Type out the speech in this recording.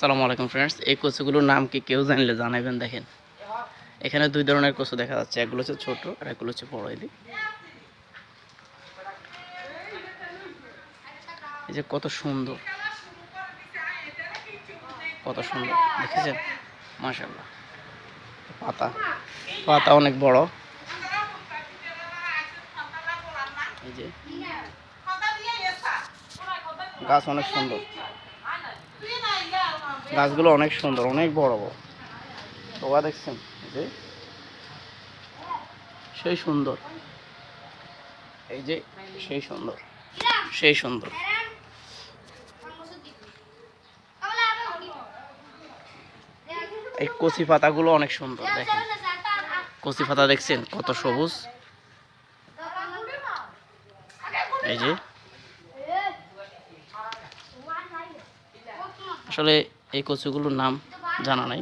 আসসালামু আলাইকুম ফ্রেন্ডস, এই কচুগুলোর নাম কি কেউ জানলে জানাবেন। দেখেন এখানে দুই ধরনের কচু দেখা যাচ্ছে, একগুলো হচ্ছে ছোট আর একগুলো হচ্ছে বড়। এই যে কত সুন্দর, কত সুন্দর দেখেছেন, মাশাআল্লাহ। পাতা পাতা অনেক বড়। এই যে গাছ অনেক সুন্দর, গাছগুলো অনেক সুন্দর, অনেক বড় বড় তোয়া দেখছেন, যে সেই সুন্দর, এই যে সেই সুন্দর, সেই সুন্দর। এই কচি পাতাগুলো অনেক সুন্দর, দেখেন কচি পাতা দেখছেন কত সবুজ। এই যে আসলে এই কচুগুলোর নাম জানা নাই।